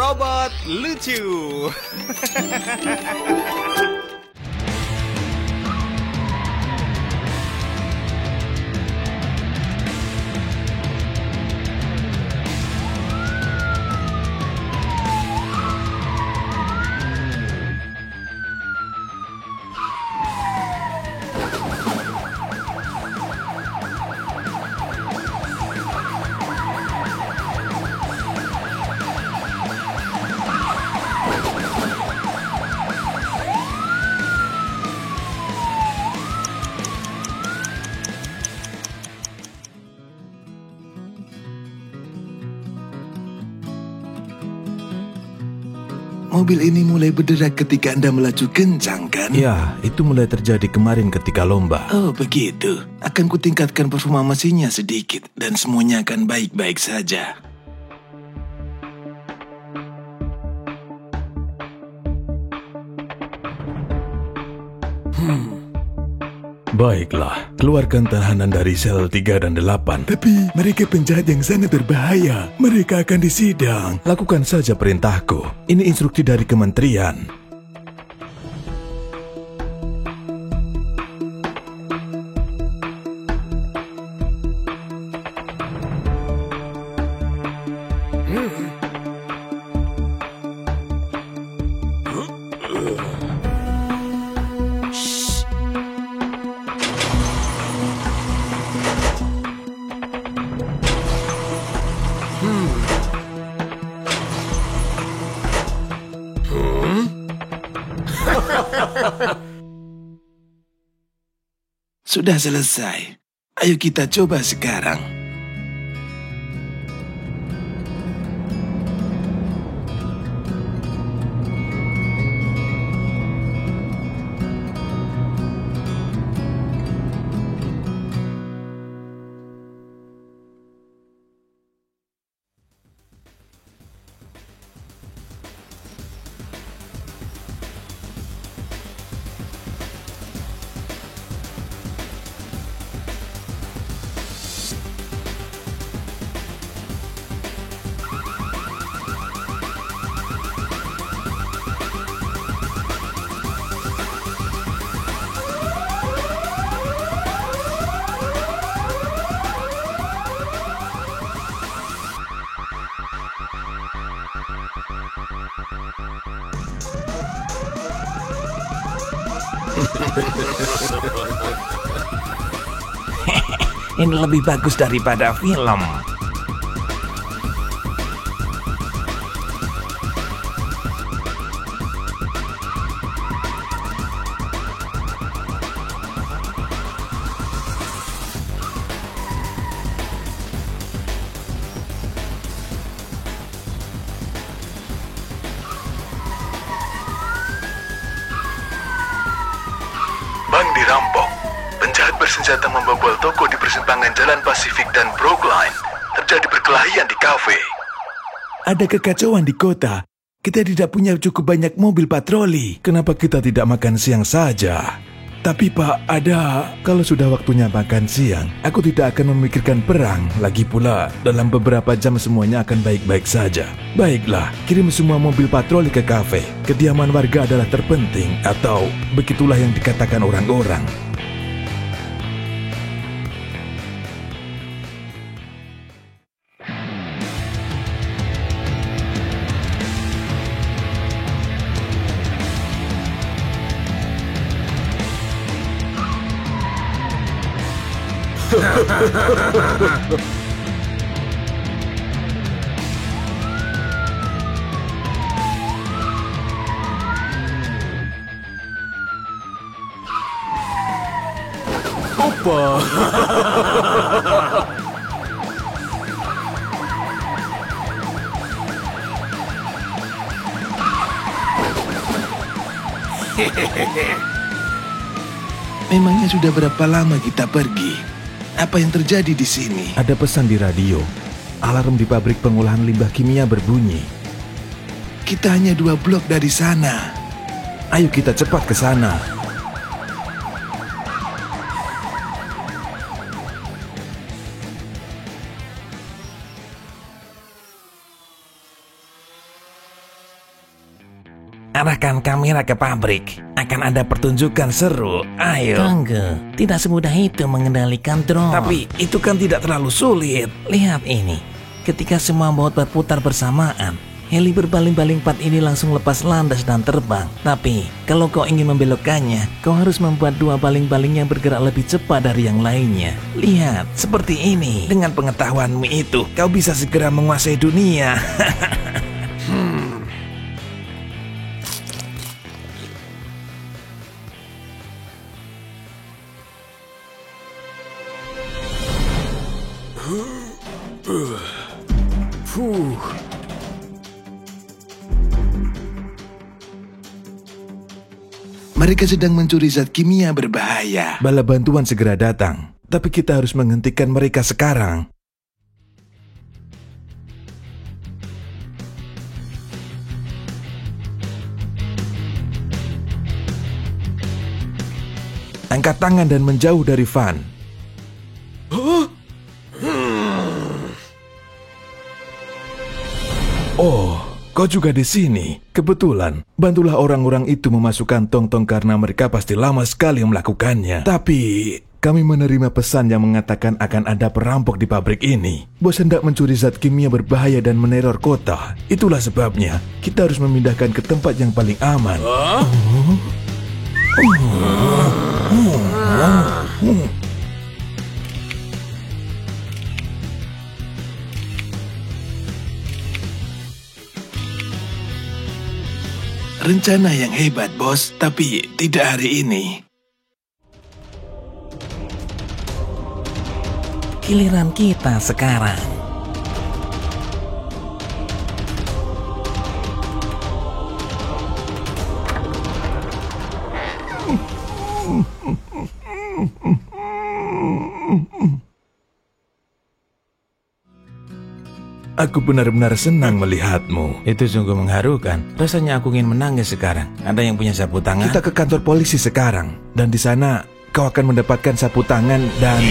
Sobat Lucu. Mobil ini mulai berderak ketika Anda melaju kencang, kan? Ya, itu mulai terjadi kemarin ketika lomba. Oh, begitu. Akan kutingkatkan performa mesinnya sedikit, dan semuanya akan baik-baik saja. Baiklah, keluarkan tahanan dari sel 3 dan 8. Tapi mereka penjahat yang sangat berbahaya. Mereka akan disidang. Lakukan saja perintahku. Ini instruksi dari kementerian. Sudah selesai. Ayo kita coba sekarang. Ini lebih bagus daripada film. Bank dirampok. Penjahat bersenjata membobol toko di persimpangan Jalan Pasifik dan Brookline. Terjadi perkelahian di kafe. Ada kekacauan di kota. Kita tidak punya cukup banyak mobil patroli. Kenapa kita tidak makan siang saja? Tapi Pak, ada... Kalau sudah waktunya makan siang, aku tidak akan memikirkan perang. Lagi pula, dalam beberapa jam semuanya akan baik-baik saja. Baiklah, kirim semua mobil patroli ke kafe. Kediaman warga adalah terpenting, atau begitulah yang dikatakan orang-orang. Apa? Memangnya sudah berapa lama kita pergi? Apa yang terjadi di sini? Ada pesan di radio. Alarm di pabrik pengolahan limbah kimia berbunyi. Kita hanya 2 blok dari sana. Ayo kita cepat ke sana. arahkan kamera ke pabrik. Akan ada pertunjukan seru. Ayo. Tunggu, tidak semudah itu mengendalikan drone. Tapi itu kan tidak terlalu sulit. Lihat ini, ketika semua bot berputar bersamaan, heli berbaling-baling 4 ini langsung lepas landas dan terbang. Tapi, kalau kau ingin membelokkannya, kau harus membuat 2 baling-baling yang bergerak lebih cepat dari yang lainnya. Lihat, seperti ini. Dengan pengetahuanmu itu, kau bisa segera menguasai dunia. Mereka sedang mencuri zat kimia berbahaya. Bala bantuan segera datang, tapi kita harus menghentikan mereka sekarang. Angkat tangan dan menjauh dari Van. Oh, kau juga di sini. Kebetulan, bantulah orang-orang itu memasukkan tong-tong karena mereka pasti lama sekali melakukannya. Tapi, kami menerima pesan yang mengatakan akan ada perampok di pabrik ini. Bos hendak mencuri zat kimia berbahaya dan meneror kota. Itulah sebabnya, kita harus memindahkan ke tempat yang paling aman. Rencana yang hebat, bos, tapi tidak hari ini. Giliran kita sekarang. Aku benar-benar senang melihatmu. Itu sungguh mengharukan. Rasanya aku ingin menangis sekarang. Ada yang punya sapu tangan? Kita ke kantor polisi sekarang. Dan di sana, kau akan mendapatkan sapu tangan dan...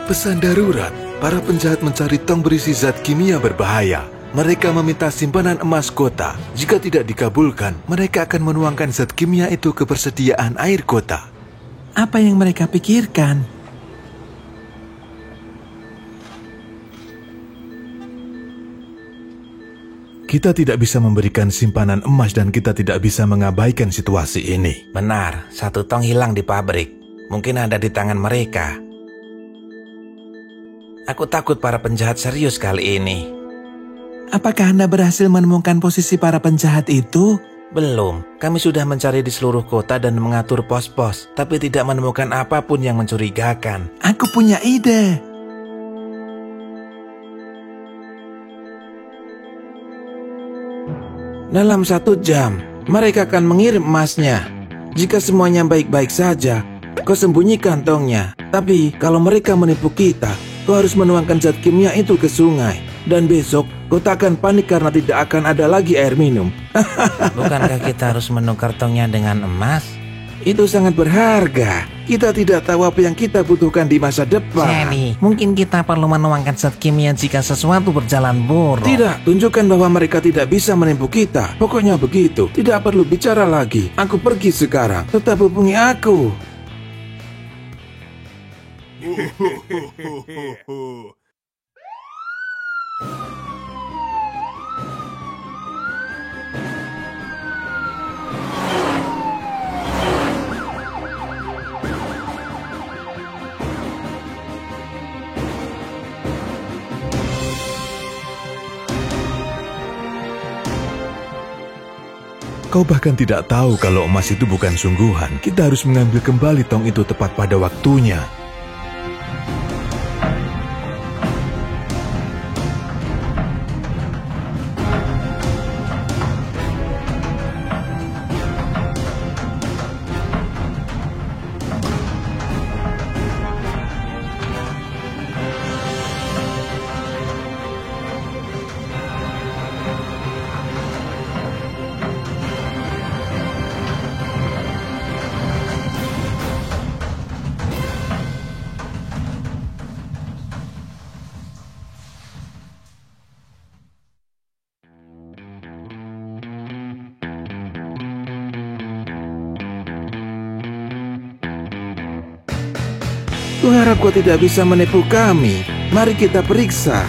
Pesan darurat, para penjahat mencari tong berisi zat kimia berbahaya. Mereka meminta simpanan emas kota. Jika tidak dikabulkan, mereka akan menuangkan zat kimia itu ke persediaan air kota. Apa yang mereka pikirkan? Kita tidak bisa memberikan simpanan emas dan kita tidak bisa mengabaikan situasi ini. Benar, 1 tong hilang di pabrik. Mungkin ada di tangan mereka. Aku takut para penjahat serius kali ini. Apakah Anda berhasil menemukan posisi para penjahat itu? Belum, kami sudah mencari di seluruh kota dan mengatur pos-pos, tapi tidak menemukan apapun yang mencurigakan. Aku punya ide. Dalam 1 jam, mereka akan mengirim emasnya. Jika semuanya baik-baik saja, kau sembunyikan tongnya. Tapi kalau mereka menipu kita, kau harus menuangkan zat kimia itu ke sungai. Dan besok, kau tak akan panik karena tidak akan ada lagi air minum. Bukankah kita harus menukar tongnya dengan emas? Itu sangat berharga. Kita tidak tahu apa yang kita butuhkan di masa depan. Jadi, mungkin kita perlu menuangkan zat kimia jika sesuatu berjalan buruk. Tidak, tunjukkan bahwa mereka tidak bisa menipu kita. Pokoknya begitu, tidak perlu bicara lagi. Aku pergi sekarang, tetap hubungi aku. Kau bahkan tidak tahu kalau emas itu bukan sungguhan. Kita harus mengambil kembali tong itu tepat pada waktunya. Kuharap kau tidak bisa menipu kami. Mari kita periksa.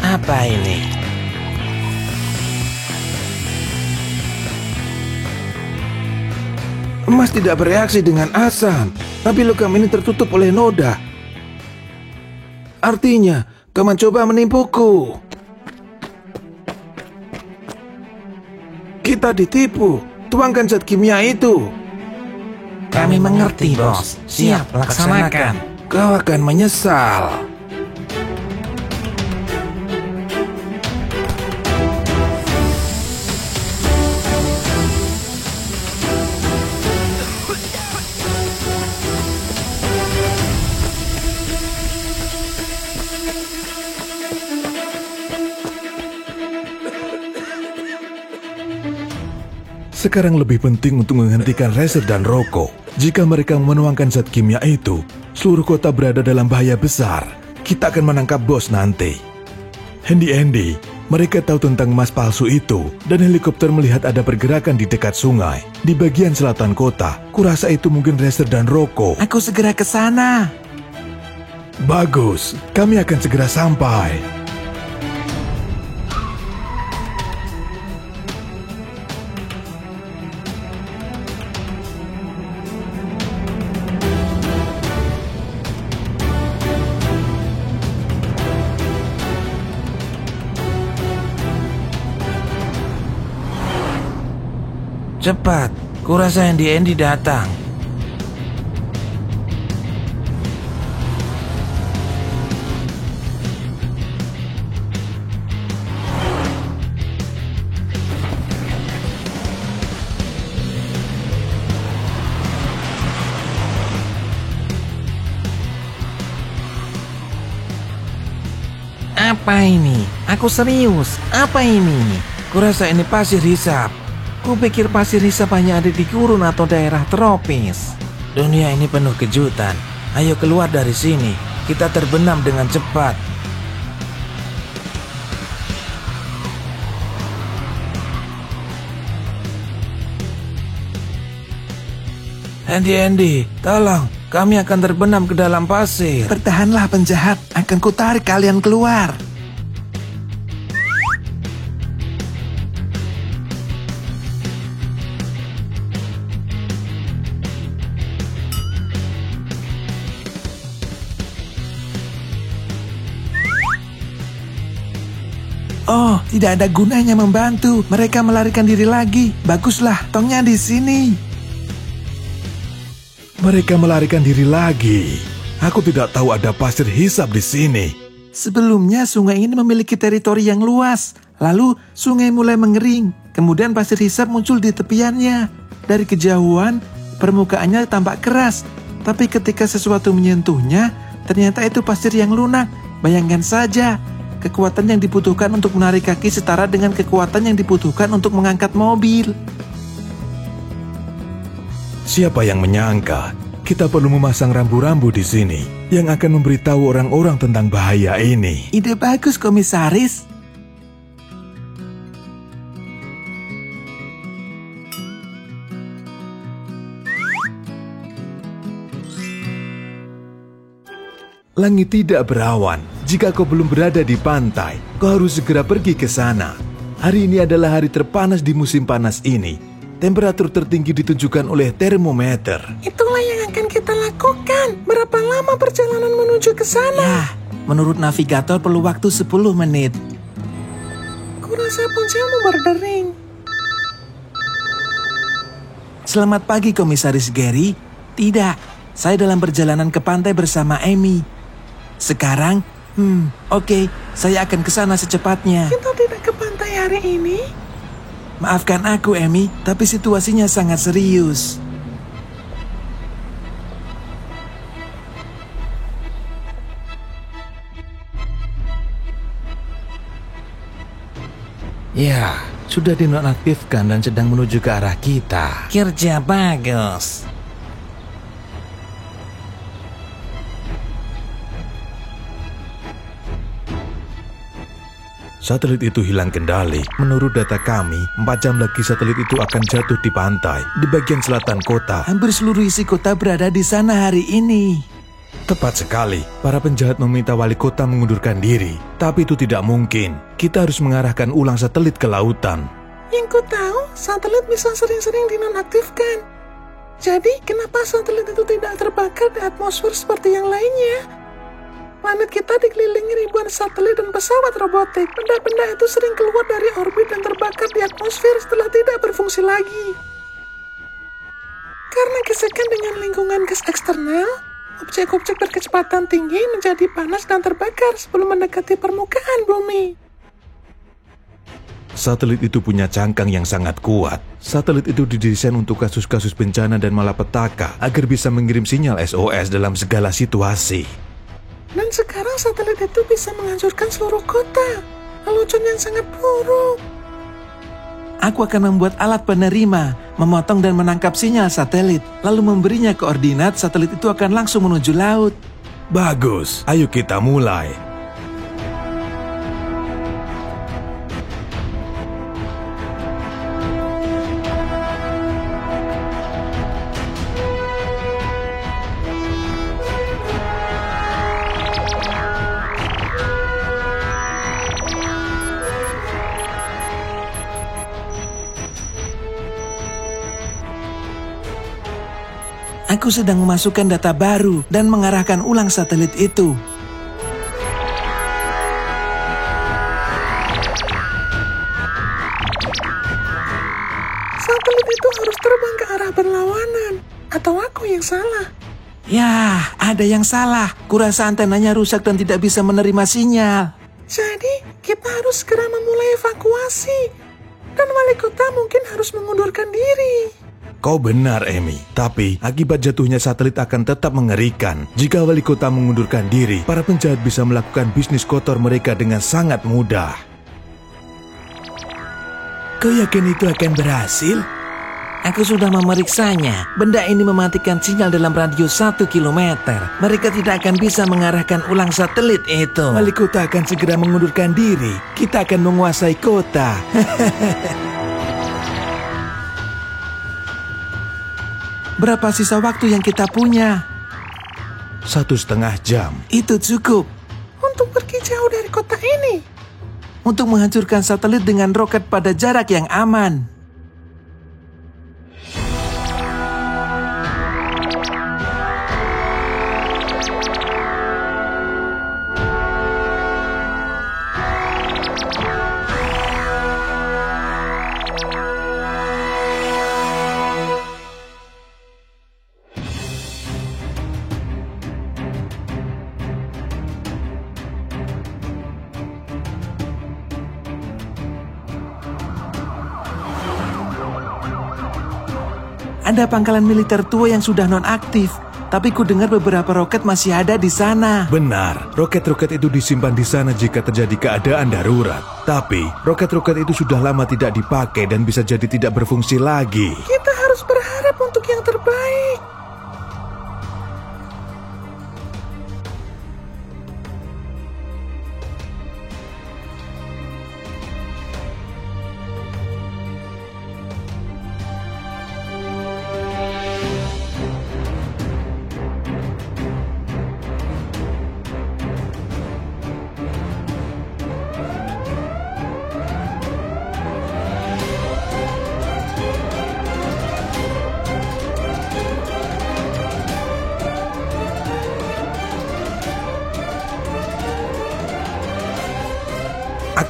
Apa ini? Emas tidak bereaksi dengan asam, tapi logam ini tertutup oleh noda. Artinya, kau mencoba menipuku. Kita ditipu. Tuangkan zat kimia itu. Kami mengerti, bos. Siap, laksanakan. Kau akan menyesal. Sekarang lebih penting untuk menghentikan Racer dan Rocco. Jika mereka menuangkan zat kimia itu, seluruh kota berada dalam bahaya besar. Kita akan menangkap bos nanti. Andy, mereka tahu tentang emas palsu itu, dan helikopter melihat ada pergerakan di dekat sungai. Di bagian selatan kota, kurasa itu mungkin Racer dan Rocco. Aku segera ke sana. Bagus, kami akan segera sampai. Cepat, kurasa Andy datang. Apa ini? Aku serius. Apa ini? Kurasa ini pasir hisap. Kupikir pasir hisap hanya ada di gurun atau daerah tropis. Dunia ini penuh kejutan. Ayo keluar dari sini. Kita terbenam dengan cepat. Andy, tolong. Kami akan terbenam ke dalam pasir. Bertahanlah penjahat, akan kutarik kalian keluar. Oh, tidak ada gunanya membantu. Mereka melarikan diri lagi. Baguslah, tongnya di sini. Mereka melarikan diri lagi. Aku tidak tahu ada pasir hisap di sini. Sebelumnya sungai ini memiliki teritori yang luas. Lalu sungai mulai mengering. Kemudian pasir hisap muncul di tepiannya. Dari kejauhan, permukaannya tampak keras. Tapi ketika sesuatu menyentuhnya, ternyata itu pasir yang lunak. Bayangkan saja, kekuatan yang dibutuhkan untuk menarik kaki setara dengan kekuatan yang dibutuhkan untuk mengangkat mobil. Siapa yang menyangka kita perlu memasang rambu-rambu di sini yang akan memberitahu orang-orang tentang bahaya ini? Ide bagus, komisaris. Langit tidak berawan. Jika kau belum berada di pantai, kau harus segera pergi ke sana. Hari ini adalah hari terpanas di musim panas ini. Temperatur tertinggi ditunjukkan oleh termometer. Itulah yang akan kita lakukan. Berapa lama perjalanan menuju ke sana? Ya, menurut navigator perlu waktu 10 menit. Kurasa ponselmu berdering. Selamat pagi, Komisaris Gary. Tidak, saya dalam perjalanan ke pantai bersama Amy. Sekarang, oke, saya akan ke sana secepatnya. Kita tidak ke pantai hari ini? Maafkan aku, Amy, tapi situasinya sangat serius. Ya, sudah dinonaktifkan dan sedang menuju ke arah kita. Kerja bagus. Satelit itu hilang kendali. Menurut data kami, 4 jam lagi satelit itu akan jatuh di pantai, di bagian selatan kota. Hampir seluruh isi kota berada di sana hari ini. Tepat sekali, para penjahat meminta wali kota mengundurkan diri. Tapi itu tidak mungkin. Kita harus mengarahkan ulang satelit ke lautan. Yang ku tahu, satelit bisa sering-sering dinonaktifkan. Jadi, kenapa satelit itu tidak terbakar di atmosfer seperti yang lainnya? Planet kita dikelilingi ribuan satelit dan pesawat robotik. Benda-benda itu sering keluar dari orbit dan terbakar di atmosfer setelah tidak berfungsi lagi. Karena gesekan dengan lingkungan gas eksternal, objek-objek berkecepatan tinggi menjadi panas dan terbakar sebelum mendekati permukaan bumi. Satelit itu punya cangkang yang sangat kuat. Satelit itu didesain untuk kasus-kasus bencana dan malapetaka agar bisa mengirim sinyal SOS dalam segala situasi. Dan sekarang satelit itu bisa menghancurkan seluruh kota. Lelucon yang sangat buruk. Aku akan membuat alat penerima, memotong dan menangkap sinyal satelit, lalu memberinya koordinat. Satelit itu akan langsung menuju laut. Bagus, ayo kita mulai. Aku sedang memasukkan data baru dan mengarahkan ulang satelit itu. Satelit itu harus terbang ke arah berlawanan. Atau aku yang salah? Ya, ada yang salah. Kurasa antenanya rusak dan tidak bisa menerima sinyal. Jadi, kita harus segera memulai evakuasi. Dan wali kota mungkin harus mengundurkan diri. Kau benar, Amy. Tapi, akibat jatuhnya satelit akan tetap mengerikan. Jika wali kota mengundurkan diri, para penjahat bisa melakukan bisnis kotor mereka dengan sangat mudah. Kau yakin itu akan berhasil? Aku sudah memeriksanya. Benda ini mematikan sinyal dalam radius 1 kilometer. Mereka tidak akan bisa mengarahkan ulang satelit itu. Wali kota akan segera mengundurkan diri. Kita akan menguasai kota. Berapa sisa waktu yang kita punya? 1,5 jam. Itu cukup. Untuk pergi jauh dari kota ini. Untuk menghancurkan satelit dengan roket pada jarak yang aman. Ada pangkalan militer tua yang sudah nonaktif, tapi ku dengar beberapa roket masih ada di sana. Benar, roket-roket itu disimpan di sana jika terjadi keadaan darurat. Tapi, roket-roket itu sudah lama tidak dipakai dan bisa jadi tidak berfungsi lagi. Kita harus berharap untuk yang terbaik.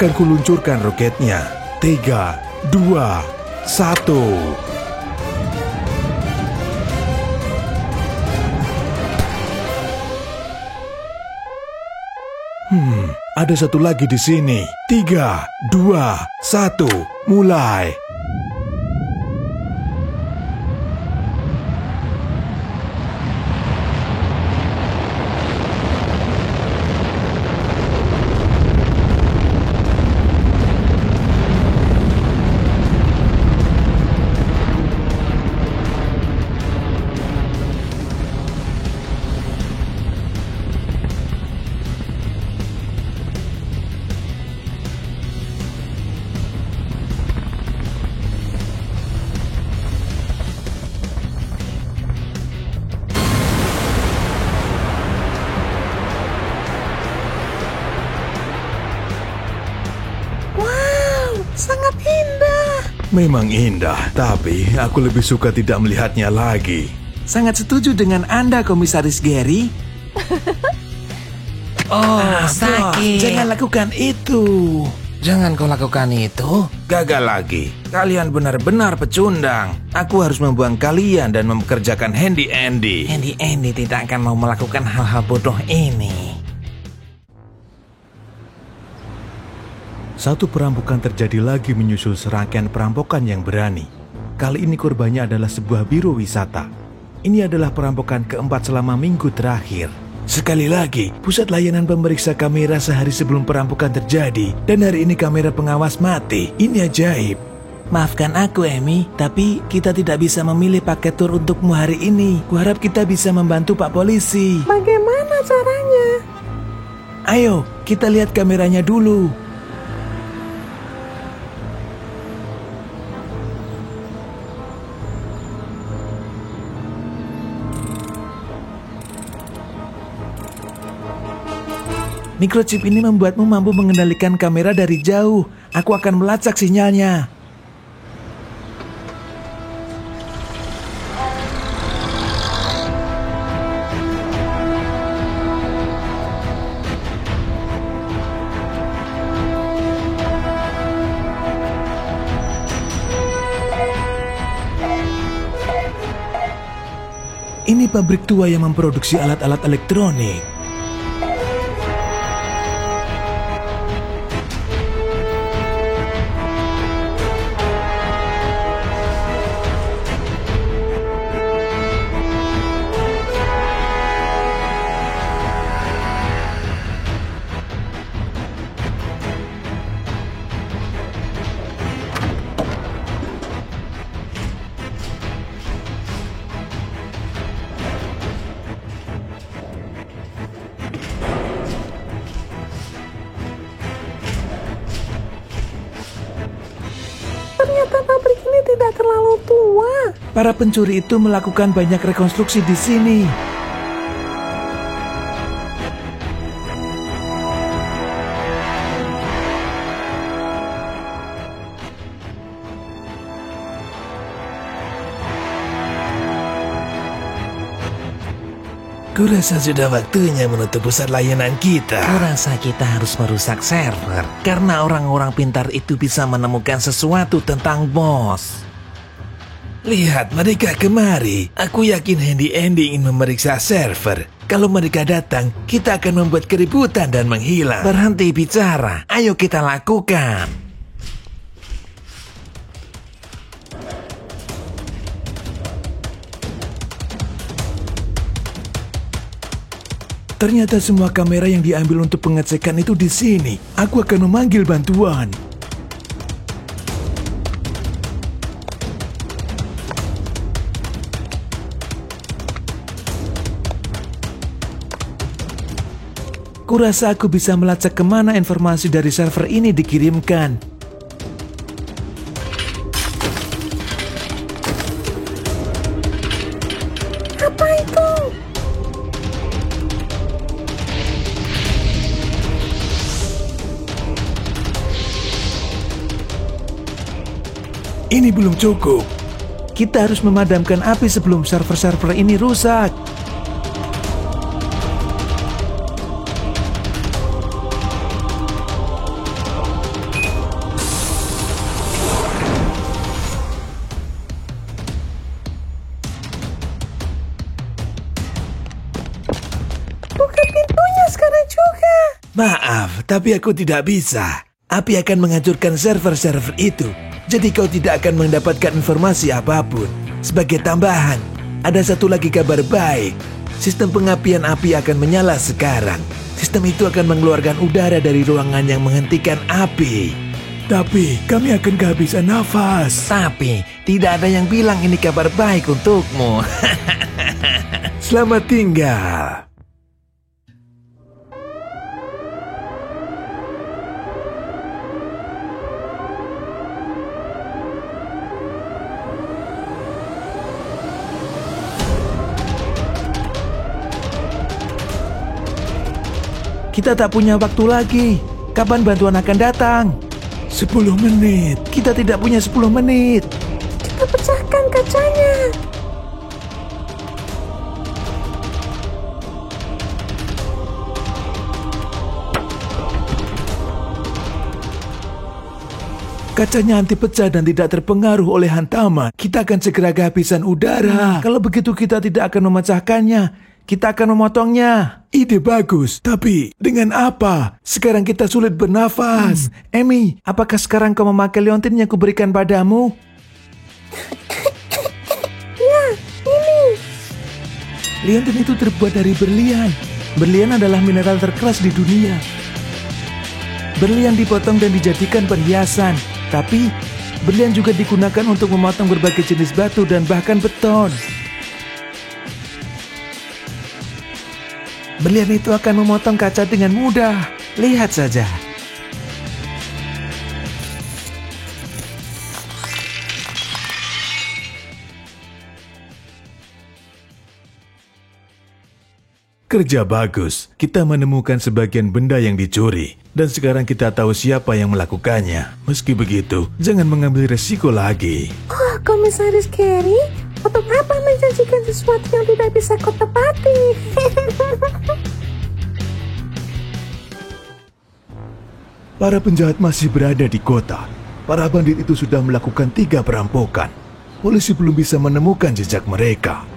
akan kuluncurkan roketnya. 3, 2, 1. Ada satu lagi di sini. 3, 2, 1, mulai. Sangat indah. Memang indah, tapi aku lebih suka tidak melihatnya lagi. Sangat setuju dengan Anda, Komisaris Gary. Sakit. Jangan lakukan itu. Jangan kau lakukan itu. Gagal lagi. Kalian benar-benar pecundang. Aku harus membuang kalian dan mempekerjakan Handy Andy. Handy Andy tidak akan mau melakukan hal-hal bodoh ini. Satu perampokan terjadi lagi menyusul serangkaian perampokan yang berani. Kali ini korbannya adalah sebuah biro wisata. Ini adalah perampokan keempat selama minggu terakhir. Sekali lagi, pusat layanan pemeriksa kamera sehari sebelum perampokan terjadi, dan hari ini kamera pengawas mati. Ini ajaib. Maafkan aku, Amy, tapi kita tidak bisa memilih paket tur untukmu hari ini. Kuharap kita bisa membantu Pak Polisi. Bagaimana caranya? Ayo, kita lihat kameranya dulu. Microchip ini membuatmu mampu mengendalikan kamera dari jauh. Aku akan melacak sinyalnya. Ini pabrik tua yang memproduksi alat-alat elektronik. Ternyata pabrik ini tidak terlalu tua. Para pencuri itu melakukan banyak rekonstruksi di sini. Kurasa sudah waktunya menutup pusat layanan kita. Kurasa kita harus merusak server, karena orang-orang pintar itu bisa menemukan sesuatu tentang bos. Lihat mereka kemari. Aku yakin Handy Andy ingin memeriksa server. Kalau mereka datang, kita akan membuat keributan dan menghilang. Berhenti bicara, ayo kita lakukan. Ternyata semua kamera yang diambil untuk pengecekan itu di sini. Aku akan memanggil bantuan. Kurasa aku bisa melacak kemana informasi dari server ini dikirimkan. Apa itu? Ini belum cukup. Kita harus memadamkan api sebelum server-server ini rusak. Maaf, tapi aku tidak bisa. Api akan menghancurkan server-server itu. Jadi kau tidak akan mendapatkan informasi apapun. Sebagai tambahan, ada satu lagi kabar baik. Sistem pengapian api akan menyala sekarang. Sistem itu akan mengeluarkan udara dari ruangan yang menghentikan api. Tapi kami akan kehabisan nafas. Tapi tidak ada yang bilang ini kabar baik untukmu. Selamat tinggal. Kita tak punya waktu lagi. Kapan bantuan akan datang? 10 menit. Kita tidak punya 10 menit. Kita pecahkan kacanya. Kacanya anti pecah dan tidak terpengaruh oleh hantaman. Kita akan segera kehabisan udara. Kalau begitu kita tidak akan memecahkannya. Kita akan memotongnya. Ide bagus, tapi dengan apa? Sekarang kita sulit bernafas. Amy, apakah sekarang kau memakai liontin yang kuberikan padamu? Ya, ini. Liontin itu terbuat dari berlian. Berlian adalah mineral terkeras di dunia. Berlian dipotong dan dijadikan perhiasan. Tapi, berlian juga digunakan untuk memotong berbagai jenis batu dan bahkan beton. Berlian itu akan memotong kaca dengan mudah. Lihat saja. Kerja bagus. Kita menemukan sebagian benda yang dicuri. Dan sekarang kita tahu siapa yang melakukannya. Meski begitu, jangan mengambil resiko lagi. Oh, Komisaris Gary, untuk apa menjanjikan sesuatu yang tidak bisa kau tepati? Para penjahat masih berada di kota. Para bandit itu sudah melakukan 3 perampokan. Polisi belum bisa menemukan jejak mereka.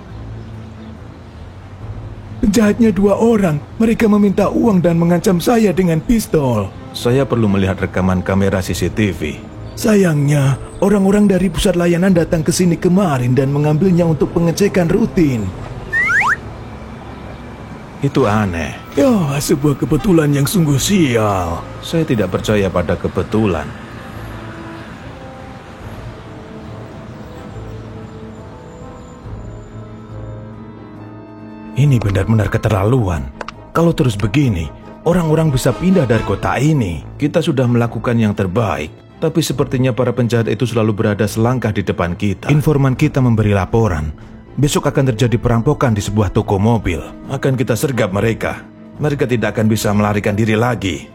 Penjahatnya 2 orang. Mereka meminta uang dan mengancam saya dengan pistol. Saya perlu melihat rekaman kamera CCTV. Sayangnya, orang-orang dari pusat layanan datang ke sini kemarin dan mengambilnya untuk pengecekan rutin. Itu aneh. Ya, sebuah kebetulan yang sungguh sial. Saya tidak percaya pada kebetulan. Ini benar-benar keterlaluan. Kalau terus begini, orang-orang bisa pindah dari kota ini. Kita sudah melakukan yang terbaik, tapi sepertinya para penjahat itu selalu berada selangkah di depan kita. Informan kita memberi laporan. Besok akan terjadi perampokan di sebuah toko mobil. Akan kita sergap mereka. Mereka tidak akan bisa melarikan diri lagi.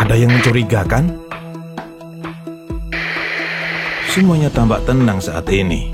Ada yang mencurigakan? Semuanya tampak tenang saat ini.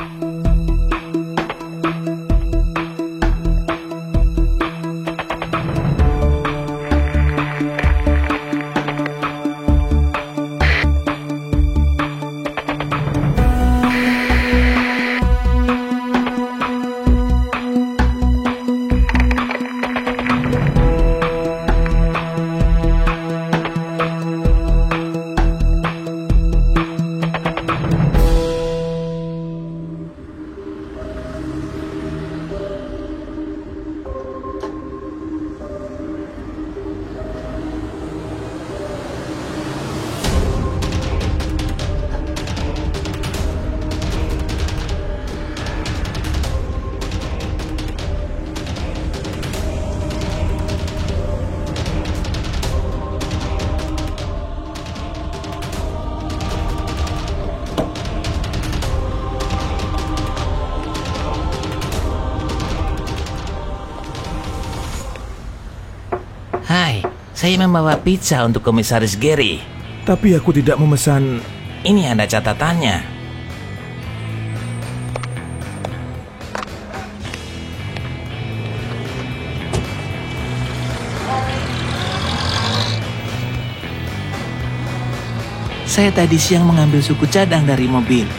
Hai, saya membawa pizza untuk Komisaris Gary. Tapi aku tidak memesan Ini ada catatannya. Saya tadi siang mengambil suku cadang dari mobil.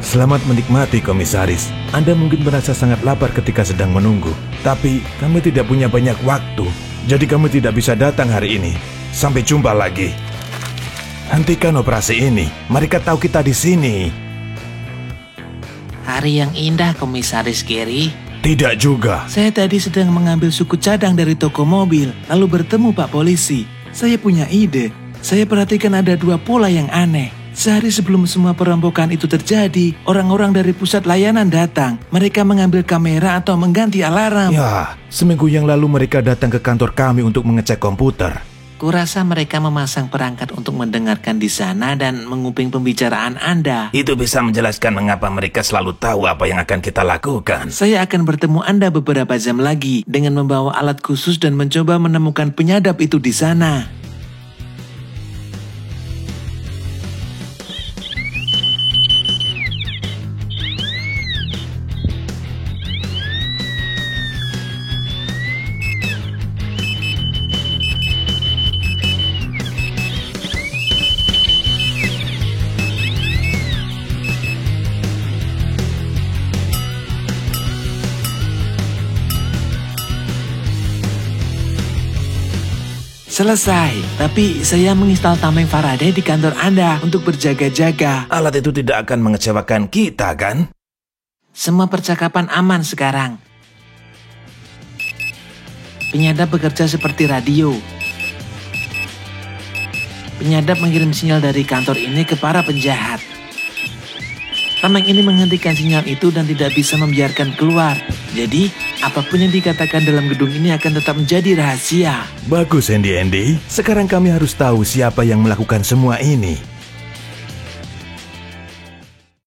Selamat menikmati, Komisaris. Anda mungkin merasa sangat lapar ketika sedang menunggu. Tapi kami tidak punya banyak waktu. Jadi kami tidak bisa datang hari ini. Sampai jumpa lagi. Hentikan operasi ini. Mereka tahu kita di sini. Hari yang indah, Komisaris Gary. Tidak juga. Saya tadi sedang mengambil suku cadang dari toko mobil, lalu bertemu Pak Polisi. Saya punya ide. Saya perhatikan ada dua pola yang aneh. Sehari sebelum semua perampokan itu terjadi, orang-orang dari pusat layanan datang. Mereka mengambil kamera atau mengganti alarm. Ya, seminggu yang lalu mereka datang ke kantor kami untuk mengecek komputer. Kurasa mereka memasang perangkat untuk mendengarkan di sana dan menguping pembicaraan Anda. Itu bisa menjelaskan mengapa mereka selalu tahu apa yang akan kita lakukan. Saya akan bertemu Anda beberapa jam lagi dengan membawa alat khusus dan mencoba menemukan penyadap itu di sana. Selesai, tapi saya menginstal tameng Faraday di kantor Anda untuk berjaga-jaga. Alat itu tidak akan mengecewakan kita, kan? Semua percakapan aman sekarang. Penyadap bekerja seperti radio. Penyadap mengirim sinyal dari kantor ini ke para penjahat. Tameng ini menghentikan sinyal itu dan tidak bisa membiarkan keluar. Jadi, apapun yang dikatakan dalam gedung ini akan tetap menjadi rahasia. Bagus, Andy. Sekarang kami harus tahu siapa yang melakukan semua ini.